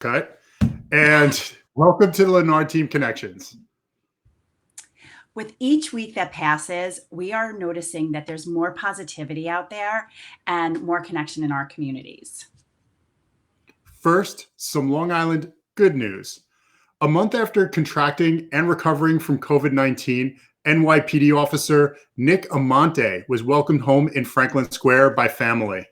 cut. And welcome to the Lenard Team Connections. With each week that passes, we are noticing that there's more positivity out there and more connection in our communities. First, some Long Island good news. A month after contracting and recovering from COVID-19, NYPD officer Nick Amante was welcomed home in Franklin Square by family.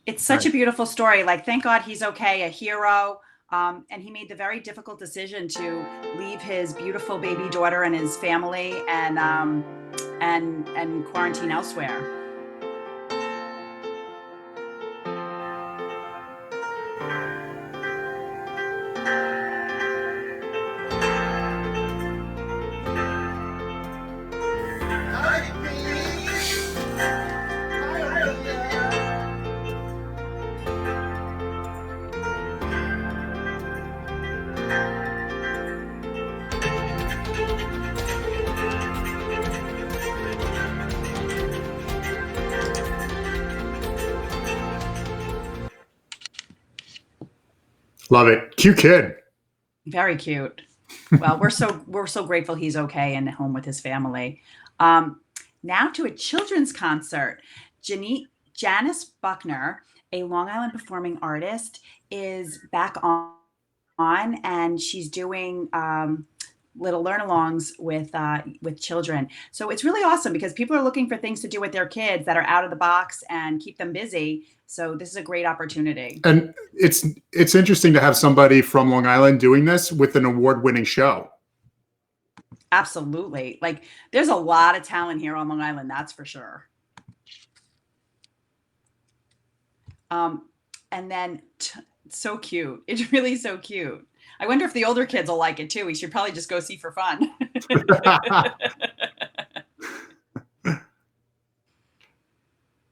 It's such a beautiful story. Like, thank God he's okay, a hero. And he made the very difficult decision to leave his beautiful baby daughter and his family and quarantine elsewhere. Love it. Cute kid. Very cute. Well, we're so grateful he's okay and home with his family. Now to a children's concert. Janice Buckner, a Long Island performing artist, is back on and she's doing little learn-alongs with children. So it's really awesome because people are looking for things to do with their kids that are out of the box and keep them busy. So this is a great opportunity. And it's interesting to have somebody from Long Island doing this with an award-winning show. Absolutely. Like, there's a lot of talent here on Long Island, that's for sure. And then so cute. It's really so cute. I wonder if the older kids will like it too. We should probably just go see for fun.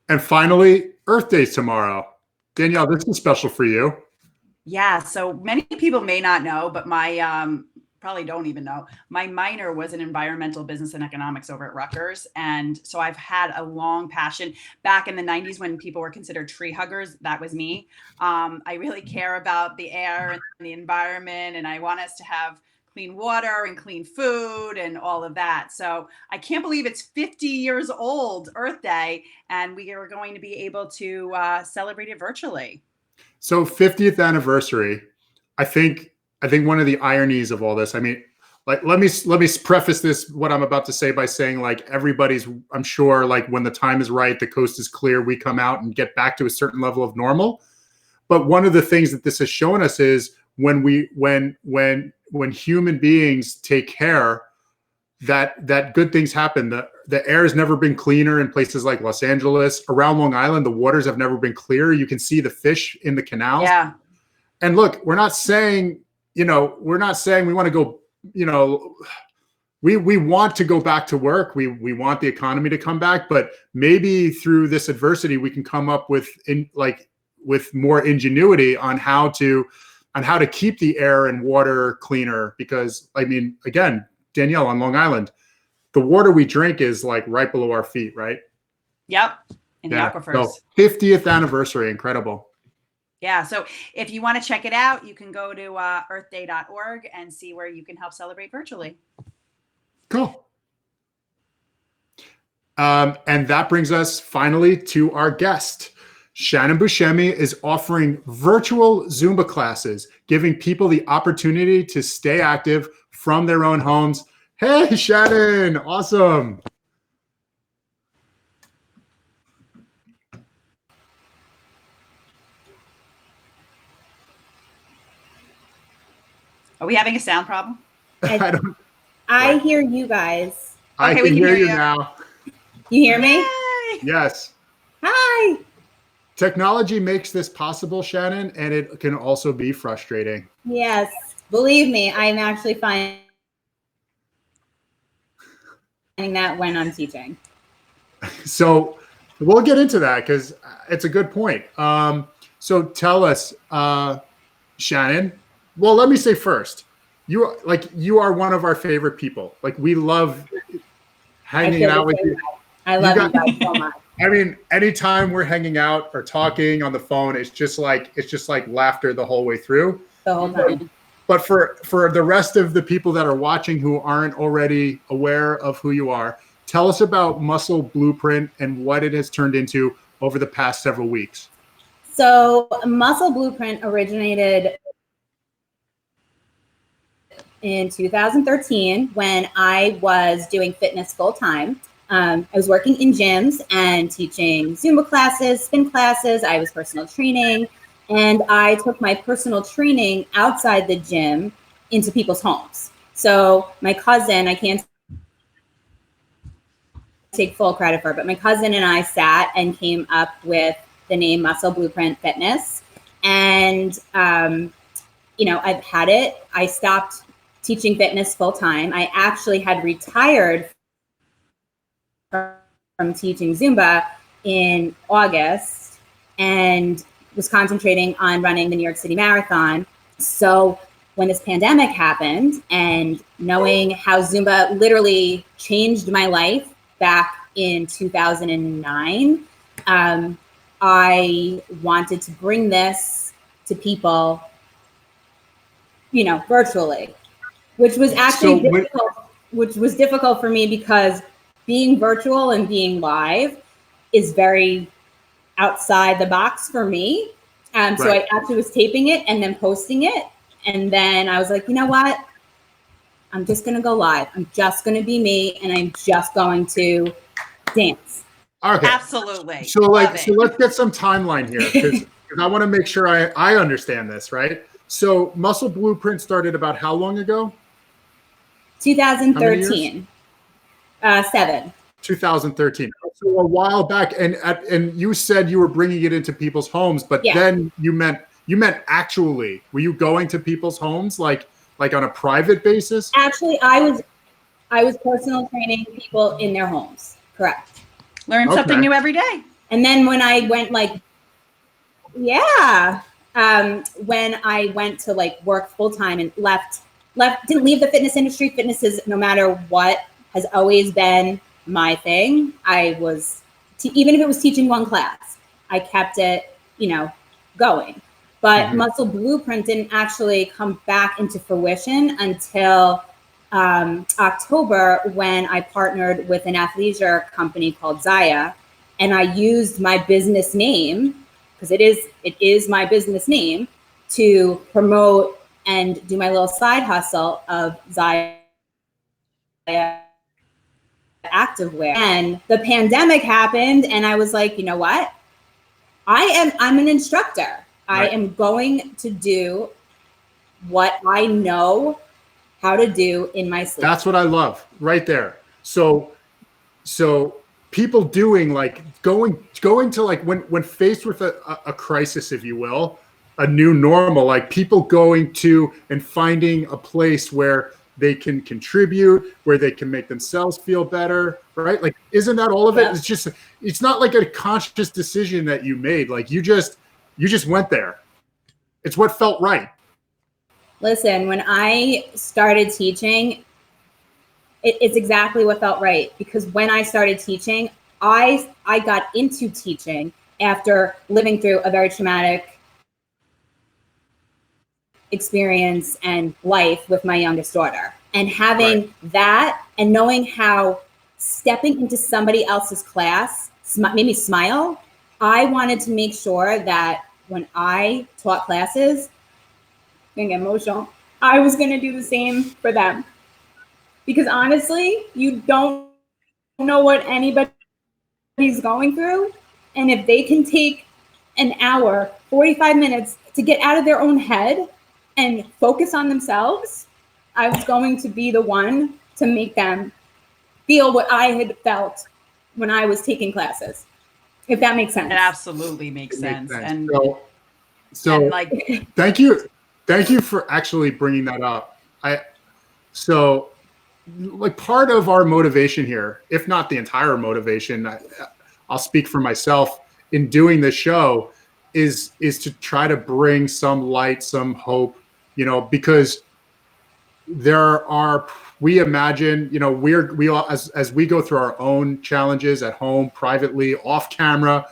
And finally, Earth Day's tomorrow. Danielle, this is special for you. Yeah, so many people may not know, but my probably don't even know. My minor was in environmental business and economics over at Rutgers. And so I've had a long passion. Back in the 90s when people were considered tree huggers, that was me. I really care about the air and the environment, and I want us to have clean water and clean food and all of that. So I can't believe it's 50 years old, Earth Day, and we are going to be able to celebrate it virtually. So 50th anniversary, I think one of the ironies of all this, I mean, like, let me preface this, what I'm about to say, by saying, like, everybody's, I'm sure, like, when the time is right, the coast is clear, we come out and get back to a certain level of normal. But one of the things that this has shown us is when human beings take care, that good things happen. The air has never been cleaner in places like Los Angeles. Around Long Island, the waters have never been clearer. You can see the fish in the canals. Yeah. And look, we're not saying we want to go, we want to go back to work. We want the economy to come back, but maybe through this adversity, we can come up with more ingenuity on how to keep the air and water cleaner. Because, I mean, again, Danielle, on Long Island, the water we drink is like right below our feet, right? Yep. In the aquifers. So 50th anniversary, incredible. Yeah. So if you want to check it out, you can go to earthday.org and see where you can help celebrate virtually. Cool. And that brings us finally to our guest. Shannon Buscemi is offering virtual Zumba classes, giving people the opportunity to stay active from their own homes. Hey, Shannon, awesome. Are we having a sound problem? I hear you guys. I can hear you now. You hear me? Yay! Yes. Hi. Technology makes this possible, Shannon, and it can also be frustrating. Yes. Believe me, I'm actually finding that when I'm teaching. So we'll get into that because it's a good point. So tell us, Shannon. Well, let me say first, you are one of our favorite people. Like, we love hanging out with you. I love you guys so much. I mean, anytime we're hanging out or talking on the phone, it's just like laughter the whole way through. The whole time. But for the rest of the people that are watching who aren't already aware of who you are, tell us about Muscle Blueprint and what it has turned into over the past several weeks. So Muscle Blueprint originated in 2013 when I was doing fitness full time. I was working in gyms and teaching Zumba classes, spin classes. I was personal training, and I took my personal training outside the gym into people's homes. So my cousin, I can't take full credit for it, but my cousin and I sat and came up with the name Muscle Blueprint Fitness. And, I've had it. I stopped teaching fitness full time. I actually had retired from teaching Zumba in August and was concentrating on running the New York City Marathon. So when this pandemic happened and knowing how Zumba literally changed my life back in 2009, I wanted to bring this to people, virtually, which was actually difficult for me because being virtual and being live is very outside the box for me. So I actually was taping it and then posting it. And then I was like, you know what? I'm just going to go live. I'm just going to be me. And I'm just going to dance. Okay. Absolutely. So let's get some timeline here because I want to make sure I understand this, right? So Muscle Blueprint started about how long ago? 2013. 7. 2013. So a while back, and you said you were bringing it into people's homes, but then you meant actually, were you going to people's homes like on a private basis? Actually, I was personal training people in their homes. Correct. Learn something new every day. And then when I went when I went to work full time and didn't leave the fitness industry. Fitness is, no matter what, has always been my thing. I was, even if it was teaching one class, I kept it, going. But Muscle Blueprint didn't actually come back into fruition until October, when I partnered with an athleisure company called Zaya, and I used my business name, because it is my business name, to promote and do my little side hustle of Zaya activewear. And the pandemic happened, and I was like, you know what? I'm an instructor. I am going to do what I know how to do in my sleep. That's what I love right there. So people doing going to when faced with a crisis, if you will, a new normal, people going to and finding a place where they can contribute, where they can make themselves feel better, right? Isn't that all of it? It's not like a conscious decision that you made. You just went there. It's what felt right. Listen, when I started teaching, it's exactly what felt right. Because when I started teaching, I got into teaching after living through a very traumatic experience and life with my youngest daughter. And having that and knowing how stepping into somebody else's class made me smile, I wanted to make sure that when I taught classes, I'm gonna get emotional, I was gonna do the same for them. Because honestly, you don't know what anybody's going through. And if they can take an hour, 45 minutes to get out of their own head and focus on themselves, I was going to be the one to make them feel what I had felt when I was taking classes. If that makes sense. It absolutely makes sense. And so thank you for actually bringing that up. Part of our motivation here, if not the entire motivation, I'll speak for myself in doing this show, is to try to bring some light, some hope, because we imagine, you know, we all, as we go through our own challenges at home, privately, off camera,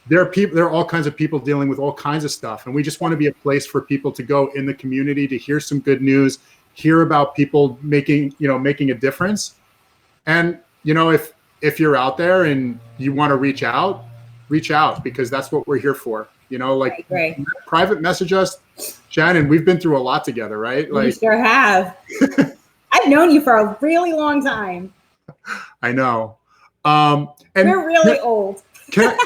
there are all kinds of people dealing with all kinds of stuff. And we just want to be a place for people to go in the community to hear some good news, hear about people making a difference. And, you know, if you're out there and you want to reach out, because that's what we're here for. You know, like private message us. Shannon, we've been through a lot together, right? Like, you sure have. I've known you for a really long time. I know. And we're really old. Can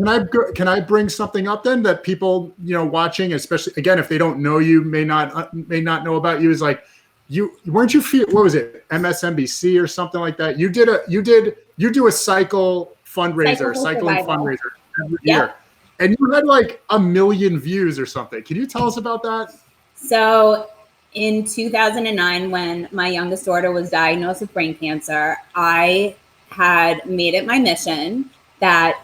I bring something up then that people, you know, watching, especially again, if they don't know you, may not know about you, is like, what was it, MSNBC or something like that? You do a cycling fundraiser every year, and you had like 1 million views or something. Can you tell us about that? So in 2009, when my youngest daughter was diagnosed with brain cancer, I had made it my mission that,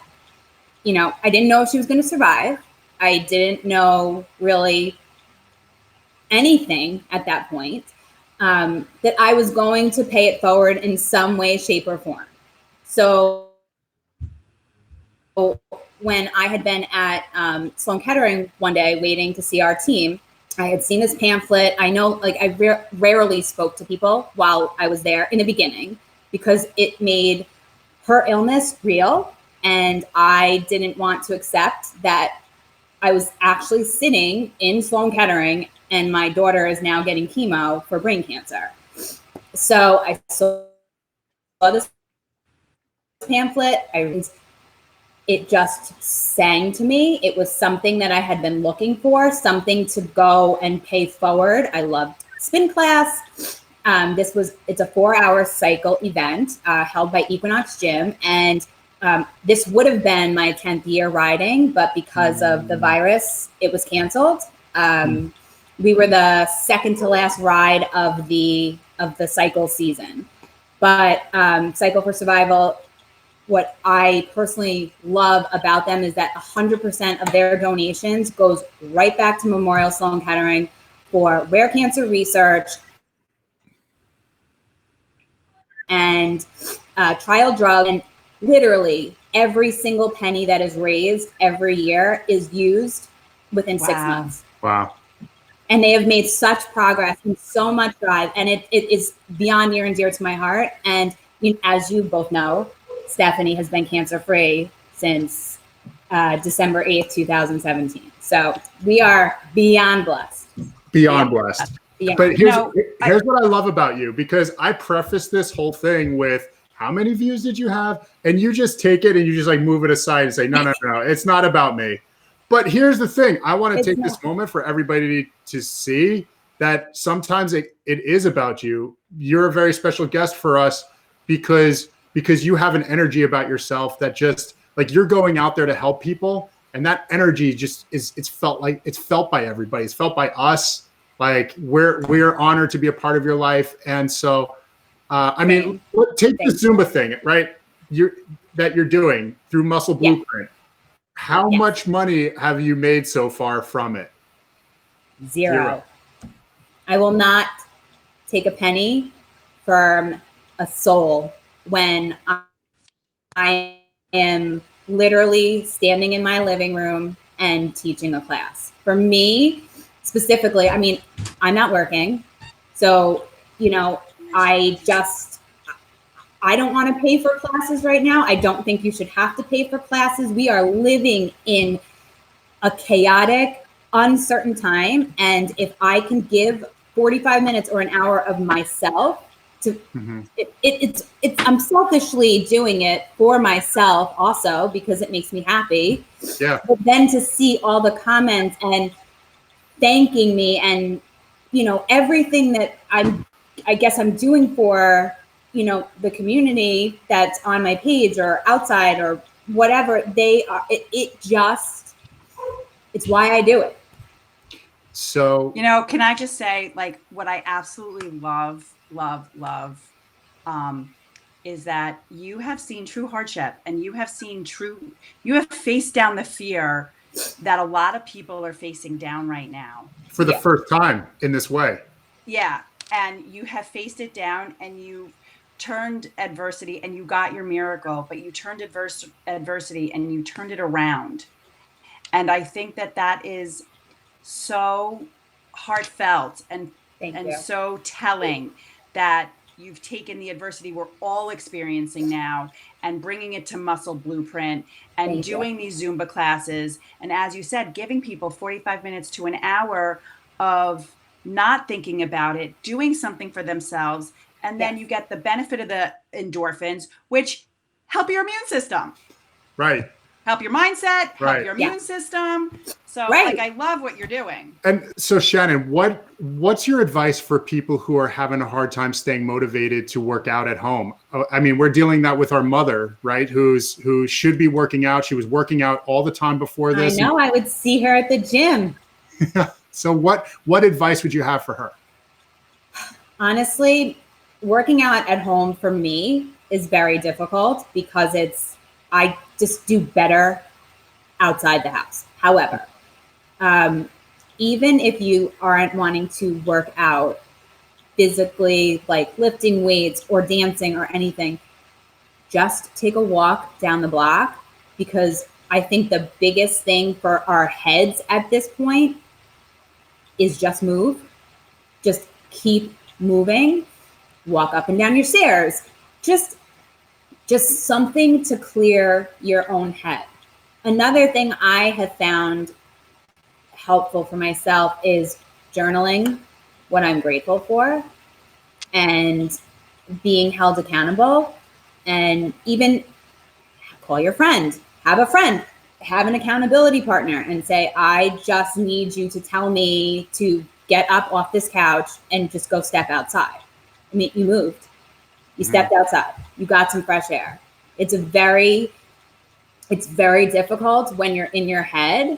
you know, I didn't know if she was going to survive. I didn't know really anything at that point, that I was going to pay it forward in some way, shape, or form. So when I had been at Sloan Kettering one day waiting to see our team, I had seen this pamphlet. I know, like, I rarely spoke to people while I was there in the beginning because it made her illness real. And I didn't want to accept that I was actually sitting in Sloan Kettering and my daughter is now getting chemo for brain cancer. So I saw this pamphlet. It just sang to me. It was something that I had been looking for, something to go and pay forward. I loved spin class. It's a 4-hour cycle event held by Equinox Gym. And this would have been my 10th year riding, but because of the virus, it was canceled. We were the second to last ride of the cycle season. But Cycle for Survival, what I personally love about them is that 100% of their donations goes right back to Memorial Sloan Kettering for rare cancer research and trial drug. And literally every single penny that is raised every year is used within 6 months. Wow. And they have made such progress and so much drive. And it is beyond near and dear to my heart. And as you both know, Stephanie has been cancer-free since December 8th, 2017. So we are beyond blessed. Beyond blessed. Yeah. But here's what I love about you, because I preface this whole thing with, how many views did you have? And you just take it and you just like move it aside and say, no, it's not about me. But here's the thing. I want to take this moment for everybody to see that sometimes it is about you. You're a very special guest for us because you have an energy about yourself that just like, you're going out there to help people. And that energy just it's felt by everybody. It's felt by us. Like we're honored to be a part of your life. And so, I mean, take the Zumba thing, right? That you're doing through Muscle Blueprint. How much money have you made so far from it? Zero. I will not take a penny from a soul when I am literally standing in my living room and teaching a class. For me specifically, I mean, I'm not working. So, I don't want to pay for classes right now. I don't think you should have to pay for classes. We are living in a chaotic, uncertain time. And if I can give 45 minutes or an hour of myself to I'm selfishly doing it for myself also because it makes me happy. Yeah. But then to see all the comments and thanking me and, everything that I guess I'm doing for, the community that's on my page or outside or whatever they are, it's why I do it. So, can I just say, like, what I absolutely love is that you have seen true hardship and you have faced down the fear that a lot of people are facing down right now. For the first time in this way. Yeah. and you have faced it down and you turned adversity and you got your miracle, but you turned adversity and you turned it around. And I think that is so heartfelt and Thank you. so telling that you've taken the adversity we're all experiencing now and bringing it to Muscle Blueprint and Thank doing these Zumba classes. And as you said, giving people 45 minutes to an hour of not thinking about it, doing something for themselves. And then you get the benefit of the endorphins, which help your immune system. Right. Help your mindset, help Right. your immune system. So Right. like, I love what you're doing. And so Shannon, what's your advice for people who are having a hard time staying motivated to work out at home? I mean, we're dealing that with our mother, right? Who should be working out. She was working out all the time before this. I know. I would see her at the gym. So what advice would you have for her? Honestly, working out at home for me is very difficult because I just do better outside the house. However, even if you aren't wanting to work out physically, like lifting weights or dancing or anything, just take a walk down the block, because I think the biggest thing for our heads at this point is just move. Just keep moving. Walk up and down your stairs. Just something to clear your own head. Another thing I have found helpful for myself is journaling what I'm grateful for and being held accountable, and even call your friend, have an accountability partner and say, I just need you to tell me to get up off this couch and just go step outside. I mean, you moved, you stepped outside, you got some fresh air. It's very difficult when you're in your head.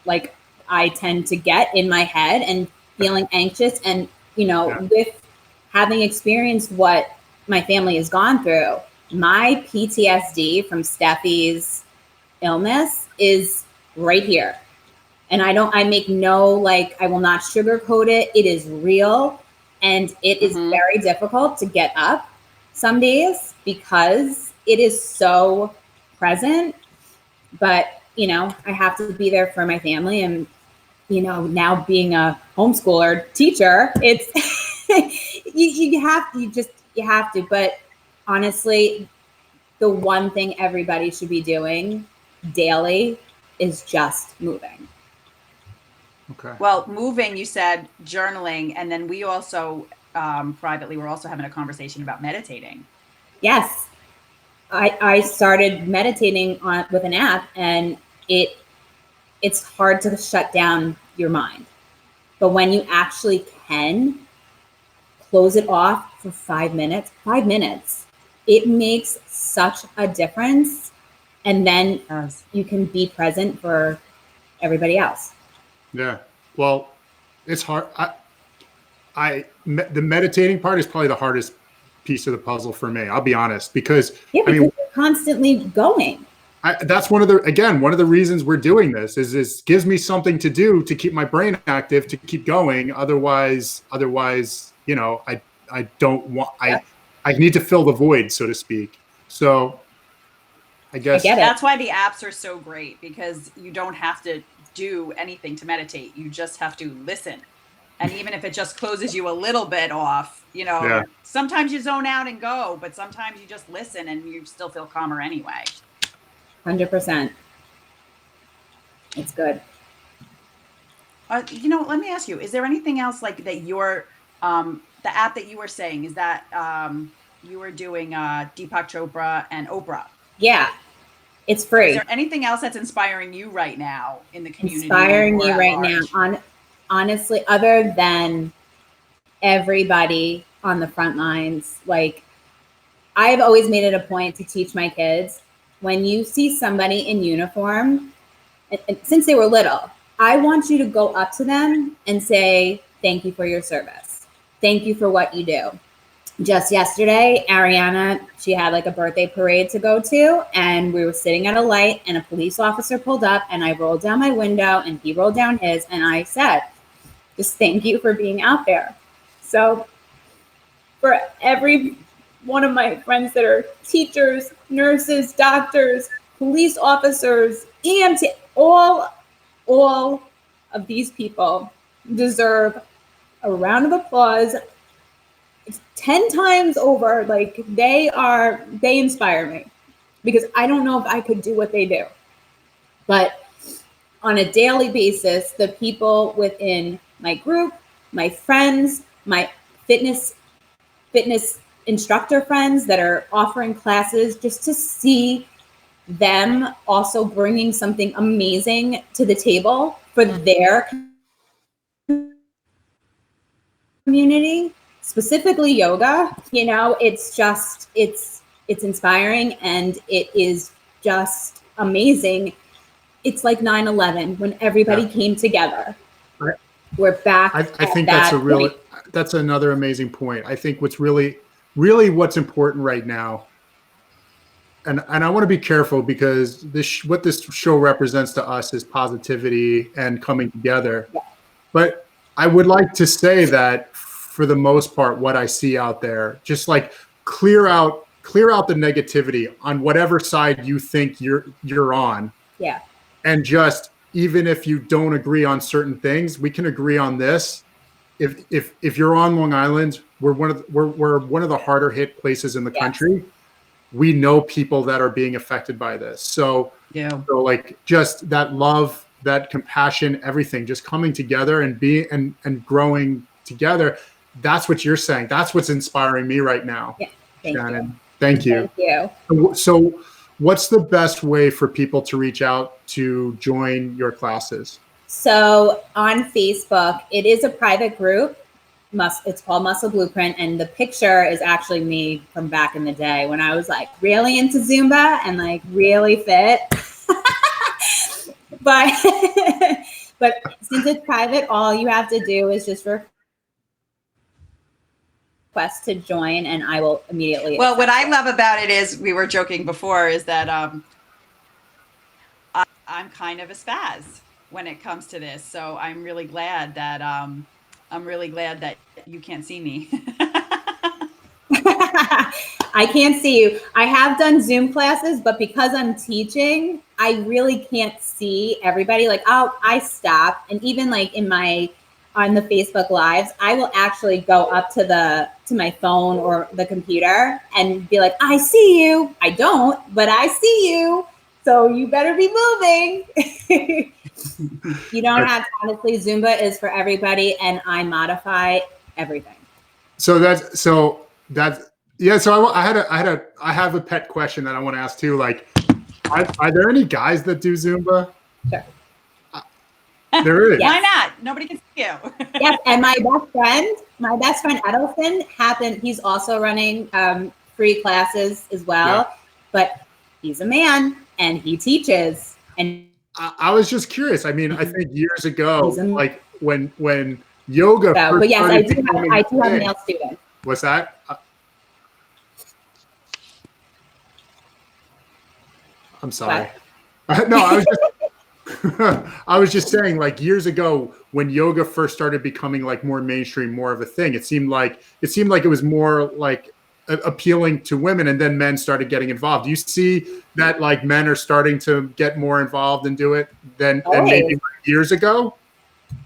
Like I tend to get in my head and feeling anxious, and with having experienced what my family has gone through, my PTSD from Steffi's illness is right here. And I will not sugarcoat it. It is real. And it is very difficult to get up some days because it is so present. But, I have to be there for my family. And, now being a homeschooler teacher, it's, you have to. But honestly, the one thing everybody should be doing daily is just moving. Okay. Well, moving, you said journaling, and then we also privately, we're also having a conversation about meditating. Yes. I started meditating with an app, and it's hard to shut down your mind. But when you actually can close it off for 5 minutes, it makes such a difference. And then you can be present for everybody else. Yeah. Well, it's hard. The meditating part is probably the hardest piece of the puzzle for me. I'll be honest, because you're constantly going. That's one of the reasons we're doing this is gives me something to do to keep my brain active, to keep going. Otherwise, I don't want, I need to fill the void, so to speak. So I guess that's why the apps are so great, because you don't have to do anything to meditate. You just have to listen. And even if it just closes you a little bit off, sometimes you zone out and go, but sometimes you just listen and you still feel calmer anyway. 100%. It's good. Let me ask you, is there anything else like that the app that you were saying, is that you were doing Deepak Chopra and Oprah? Yeah, it's free. Is there anything else that's inspiring you right now in the community? Inspiring me right now, honestly, other than everybody on the front lines. Like, I've always made it a point to teach my kids, when you see somebody in uniform, and since they were little, I want you to go up to them and say, thank you for your service. Thank you for what you do. Just yesterday, Ariana, she had like a birthday parade to go to, and we were sitting at a light and a police officer pulled up, and I rolled down my window and he rolled down his, and I said, just thank you for being out there. So for every one of my friends that are teachers, nurses, doctors, police officers, EMT, all of these people deserve a round of applause 10 times over. Like they inspire me because I don't know if I could do what they do. But on a daily basis, the people within my group, my friends, my fitness instructor friends that are offering classes, just to see them also bringing something amazing to the table for their community, specifically yoga, it's inspiring and it is just amazing. It's like 9/11 when everybody came together. Right. We're back. I think that's another amazing point. I think what's really what's important right now, and I want to be careful because what this show represents to us is positivity and coming together. Yeah. But I would like to say that for the most part, what I see out there, just like clear out the negativity on whatever side you think you're on. Yeah. And just, even if you don't agree on certain things, we can agree on this. If you're on Long Island, we're one of the harder hit places in the country. We know people that are being affected by this. So like just that love, that compassion, everything just coming together and growing together. That's what you're saying. That's what's inspiring me right now. Yeah. Shannon. Thank you. Thank you. So what's the best way for people to reach out to join your classes? So on Facebook, it is a private group. It's called Muscle Blueprint. And the picture is actually me from back in the day when I was like really into Zumba and like really fit. but since it's private, all you have to do is just request to join and I will immediately. Well, what I love about it is, we were joking before, is that I'm kind of a spaz when it comes to this. So I'm really glad that you can't see me. I can't see you. I have done Zoom classes, but because I'm teaching, I really can't see everybody. Like, I stop. And even like on the Facebook Lives, I will actually go up to my phone or the computer and be like, I see you. I don't, but I see you. So you better be moving. You don't have to, honestly, Zumba is for everybody and I modify everything. So I have a pet question that I want to ask too. Like, are there any guys that do Zumba? Sure. There is. Yes. Why not? Nobody can see you. Yes, and my best friend Edelson he's also running free classes as well, but he's a man and he teaches. And I was just curious. I mean, I think years ago, like when yoga. But yes, I do have male students. What's that? I'm sorry. No, I was just saying, like years ago when yoga first started becoming like more mainstream, more of a thing, it seemed like it was more like appealing to women, and then men started getting involved. Do you see that like men are starting to get more involved and do it than maybe years ago?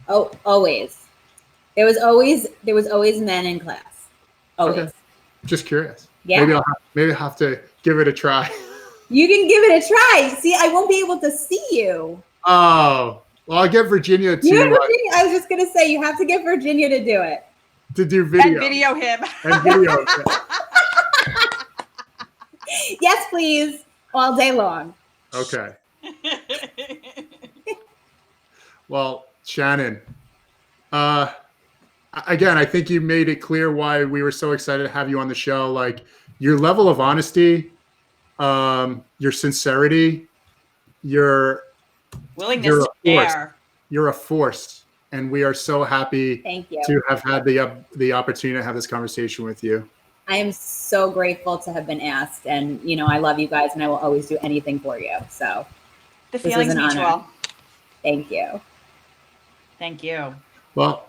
Oh, always. There was always men in class. Always. Okay. Just curious. Yeah. Maybe I'll have to give it a try. You can give it a try. See, I won't be able to see you. Oh, well, I'll get Virginia to. I was just going to say, you have to get Virginia to do it. To do video. And video him. And video him. Yes, please. All day long. Okay. Well, Shannon, again, I think you made it clear why we were so excited to have you on the show. Like your level of honesty, your sincerity, your willingness to share. You're a force, and we are so happy to have had the opportunity to have this conversation with you. I am so grateful to have been asked, and I love you guys, and I will always do anything for you. So the feeling's mutual. Thank you. Thank you. Well,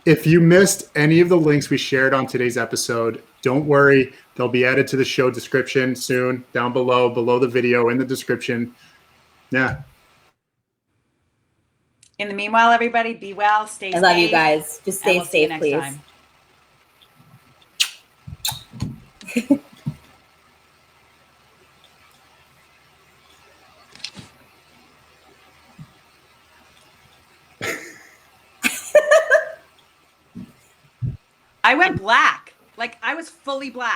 If you missed any of the links we shared on today's episode, don't worry. They'll be added to the show description soon, down below the video in the description. Yeah. In the meanwhile, everybody, be well, stay safe. I love you guys. Just stay safe, please. Time. I went black. Like I was fully black.